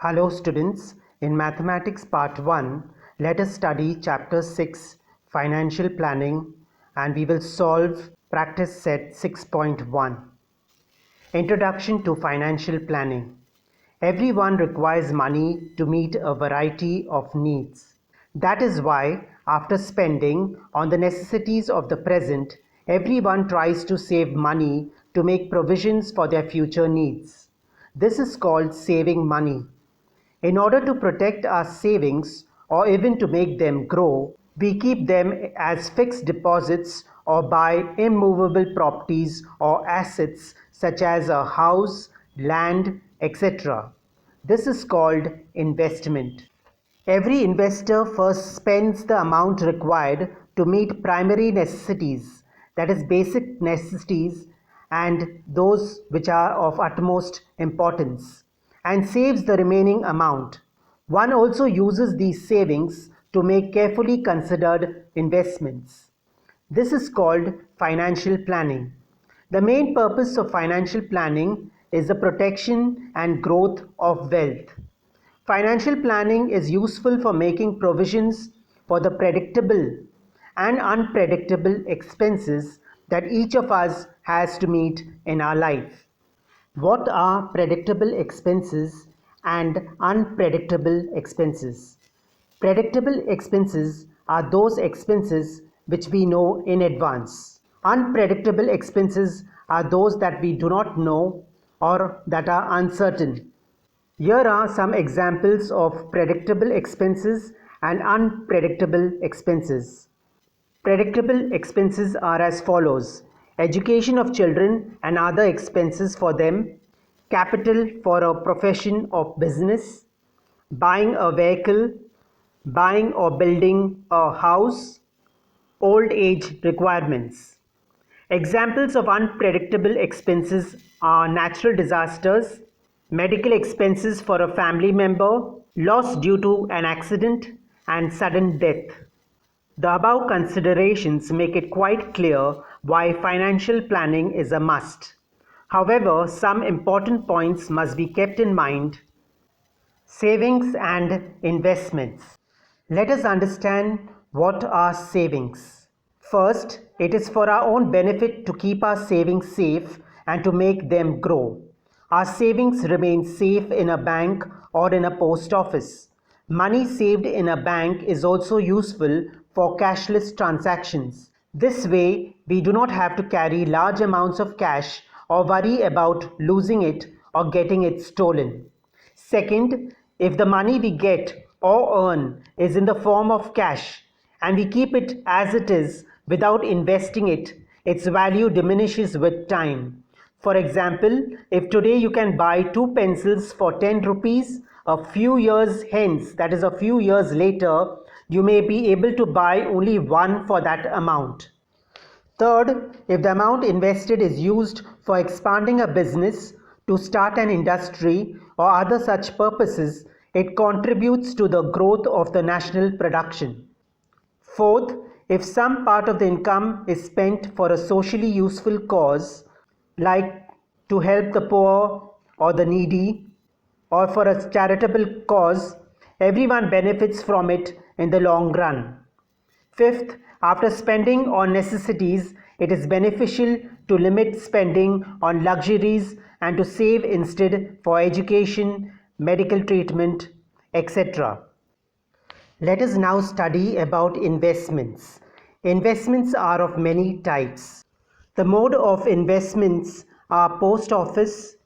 Hello students, in Mathematics Part 1, let us study Chapter 6, Financial Planning, and we will solve Practice Set 6.1. Introduction to Financial Planning. Everyone requires money to meet a variety of needs. That is why, after spending on the necessities of the present, everyone tries to save money to make provisions for their future needs. This is called saving money. In order to protect our savings or even to make them grow, we keep them as fixed deposits or buy immovable properties or assets such as a house, land, etc. This is called investment. Every investor first spends the amount required to meet primary necessities, that is, basic necessities, and those which are of utmost importance, and saves the remaining amount. One also uses these savings to make carefully considered investments. This is called financial planning. The main purpose of financial planning is the protection and growth of wealth. Financial planning is useful for making provisions for the predictable and unpredictable expenses that each of us has to meet in our life. What are predictable expenses and unpredictable expenses? Predictable expenses are those expenses which we know in advance. Unpredictable expenses are those that we do not know or that are uncertain. Here are some examples of predictable expenses and unpredictable expenses. Predictable expenses are as follows: education of children and other expenses for them, capital for a profession of business, buying a vehicle, buying or building a house, old age requirements. Examples of unpredictable expenses are natural disasters, medical expenses for a family member, loss due to an accident, and sudden death. The above considerations make it quite clear why financial planning is a must. However, some important points must be kept in mind. Savings and investments. Let us understand what are savings. First, it is for our own benefit to keep our savings safe and to make them grow. Our savings remain safe in a bank or in a post office. Money saved in a bank is also useful for cashless transactions. This way, we do not have to carry large amounts of cash or worry about losing it or getting it stolen. Second, if the money we get or earn is in the form of cash and we keep it as it is without investing it, its value diminishes with time. For example, if today you can buy 2 pencils for 10 rupees, a few years hence, that is a few years later, you may be able to buy only one for that amount. Third, if the amount invested is used for expanding a business, to start an industry or other such purposes, it contributes to the growth of the national production. Fourth, if some part of the income is spent for a socially useful cause, like to help the poor or the needy, or for a charitable cause, everyone benefits from it in the long run. Fifth, after spending on necessities, it is beneficial to limit spending on luxuries and to save instead for education, medical treatment, etc. Let us now study about investments. Investments are of many types. The mode of investments are post office,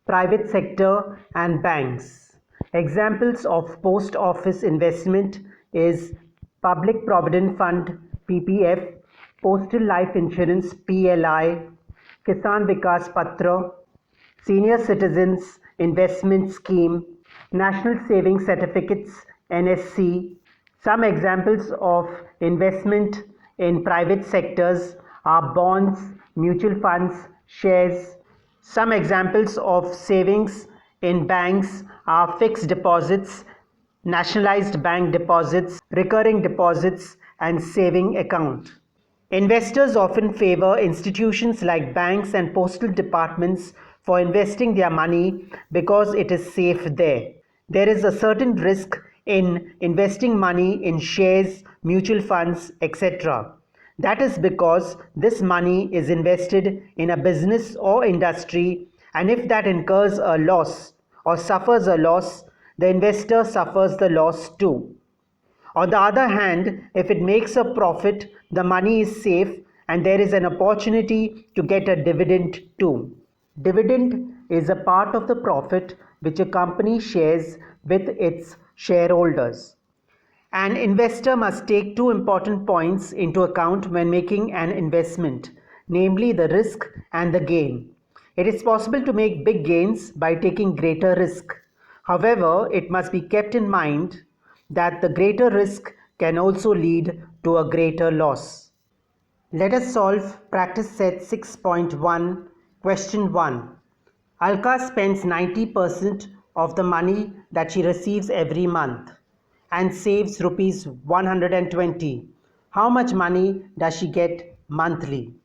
private sector, and banks. Examples of post office investment is Public Provident Fund (PPF), Postal Life Insurance (PLI), Kisan Vikas Patra, Senior Citizens Investment Scheme, National Savings Certificates (NSC). Some examples of investment in private sectors are bonds, mutual funds, shares. Some examples of savings in banks are fixed deposits, nationalized bank deposits, recurring deposits, and saving account. Investors often favor institutions like banks and postal departments for investing their money because it is safe there. There is a certain risk in investing money in shares, mutual funds, etc. That is because this money is invested in a business or industry, and if that incurs a loss or suffers a loss, the investor suffers the loss too. On the other hand, if it makes a profit, the money is safe and there is an opportunity to get a dividend too. Dividend is a part of the profit which a company shares with its shareholders. An investor must take two important points into account when making an investment, namely the risk and the gain. It is possible to make big gains by taking greater risk. However, it must be kept in mind that the greater risk can also lead to a greater loss. Let us solve practice set 6.1, question 1. Alka spends 90% of the money that she receives every month and saves rupees 120. How much money does she get monthly?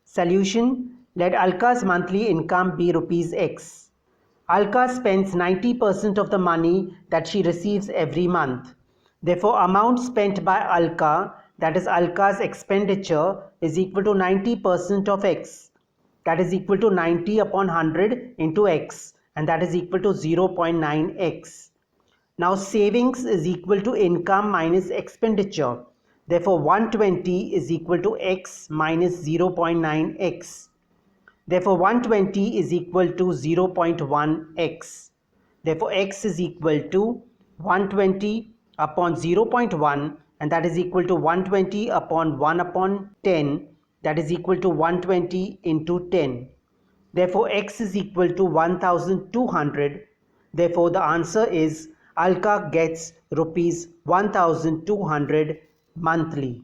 Solution: let Alka's monthly income be rupees X. Alka spends 90% of the money that she receives every month. Therefore, amount spent by Alka, that is Alka's expenditure, is equal to 90% of X. That is equal to 90 upon 100 into X, and that is equal to 0.9X. Now savings is equal to income minus expenditure. Therefore 120 is equal to X minus 0.9X. Therefore 120 is equal to 0.1X. Therefore X is equal to 120 upon 0.1, and that is equal to 120 upon 1 upon 10, that is equal to 120 into 10. Therefore X is equal to 1200. Therefore the answer is Alka gets rupees 1200 monthly.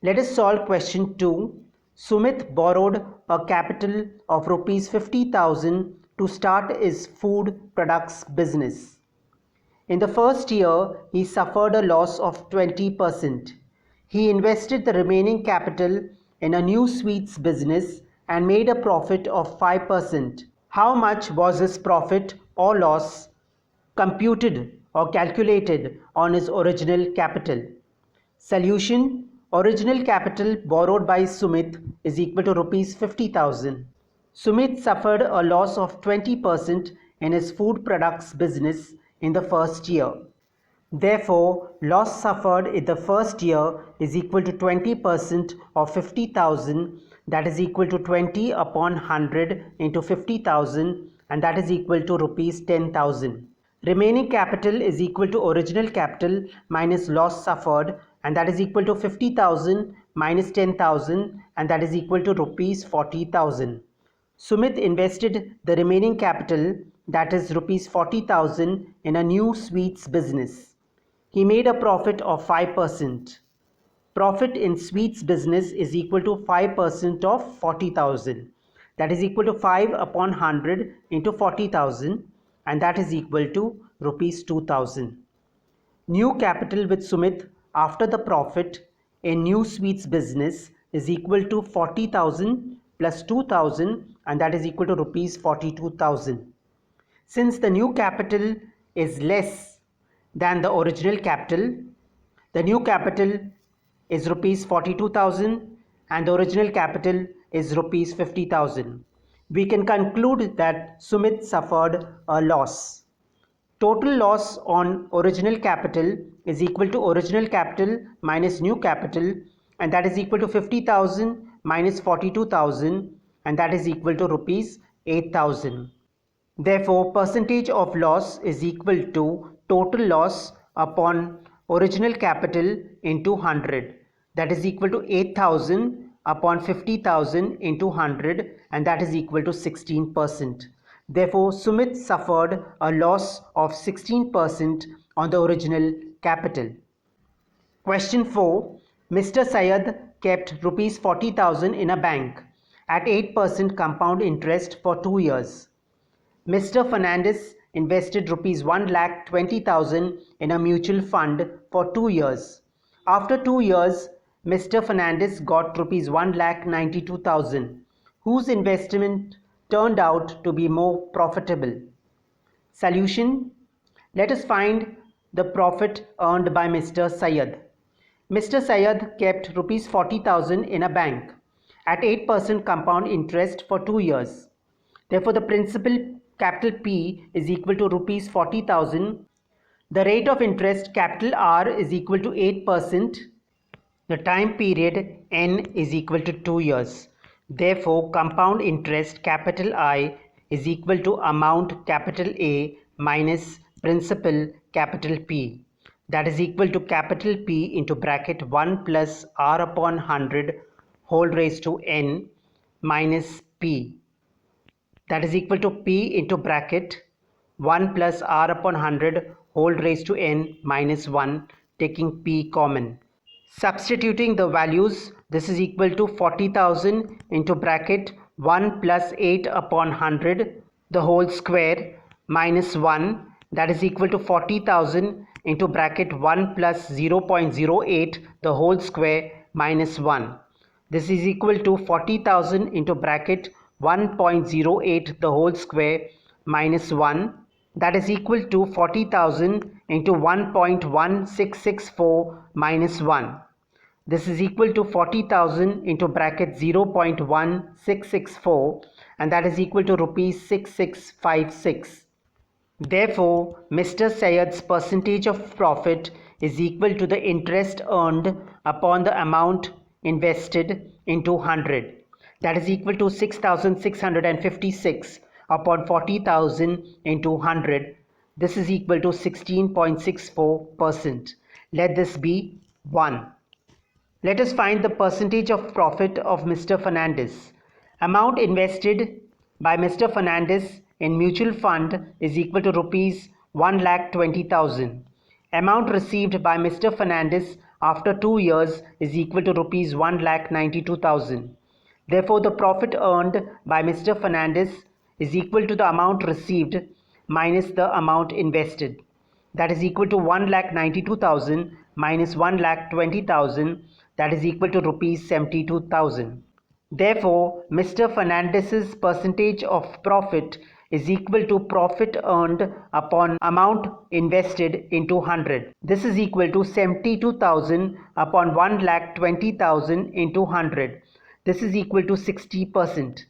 Let us solve question 2. Sumit borrowed a capital of rupees 50,000 to start his food products business. In the first year, he suffered a loss of 20%. He invested the remaining capital in a new sweets business and made a profit of 5%. How much was his profit or loss computed or calculated on his original capital? Solution: original capital borrowed by Sumit is equal to rupees 50,000. Sumit suffered a loss of 20% in his food products business in the first year. Therefore, loss suffered in the first year is equal to 20% of 50,000, that is equal to 20 upon 100 into 50,000, and that is equal to rupees 10,000. Remaining capital is equal to original capital minus loss suffered, and that is equal to 50,000 minus 10,000, and that is equal to rupees 40,000. Sumit invested the remaining capital, that is rupees 40,000, in a new sweets business. He made a profit of 5%. Profit in sweets business is equal to 5% of 40,000. That is equal to 5 upon 100 into 40,000, and that is equal to rupees 2,000. New capital with Sumit after the profit in new sweets business is equal to 40,000 plus 2,000, and that is equal to rupees 42,000. Since the new capital is less than the original capital, the new capital is rupees 42,000 and the original capital is rupees 50,000. We can conclude that Sumit suffered a loss. Total loss on original capital is equal to original capital minus new capital, and that is equal to 50,000 minus 42,000, and that is equal to rupees 8,000. Therefore, percentage of loss is equal to total loss upon original capital into 100. That is equal to 8,000 upon 50,000 into 100, and that is equal to 16%. Therefore, Sumit suffered a loss of 16% on the original capital. Question 4. Mr. Syed kept rupees 40,000 in a bank at 8% compound interest for 2 years. Mr. Fernandes invested rupees 1,20,000 in a mutual fund for 2 years. After 2 years, Mr. Fernandes got rupees 1,92,000, whose investment turned out to be more profitable. Solution: Let us find the profit earned by Mr. Syed. Mr. Syed kept rupees 40,000 in a bank at 8% compound interest for 2 years. Therefore, the principal capital P is equal to rupees 40,000. The rate of interest capital R is equal to 8%. The time period N is equal to 2 years. Therefore, compound interest capital I is equal to amount capital A minus principal capital P. That is equal to capital P into bracket 1 plus R upon 100 whole raised to N minus P. That is equal to P into bracket 1 plus R upon 100 whole raised to N minus 1, taking P common. Substituting the values, this is equal to 40,000 into bracket 1 plus 8 upon 100 the whole square minus 1, that is equal to 40,000 into bracket 1 plus 0.08 the whole square minus 1. This is equal to 40,000 into bracket 1.08 the whole square minus 1, that is equal to 40,000 into 1.1664 minus 1. This is equal to 40,000 into bracket 0.1664, and that is equal to rupees 6656. Therefore, Mr. Syed's percentage of profit is equal to the interest earned upon the amount invested into 100. That is equal to 6,656 upon 40,000 into 100. This is equal to 16.64%. Let this be 1. Let us find the percentage of profit of Mr. Fernandes. Amount invested by Mr. Fernandes in mutual fund is equal to rupees 1,20,000. Amount received by Mr. Fernandes after 2 years is equal to rupees 1,92,000. Therefore, the profit earned by Mr. Fernandes is equal to the amount received minus the amount invested. That is equal to 1,92,000 minus 1,20,000, that is equal to rupees 72,000. Therefore, Mr. Fernandes's percentage of profit is equal to profit earned upon amount invested into 100. This is equal to 72,000 upon 1,20,000 into 100. This is equal to 60%.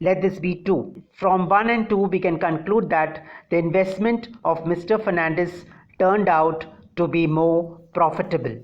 Let this be 2. From 1 and 2 we can conclude that the investment of Mr. Fernandes turned out to be more profitable.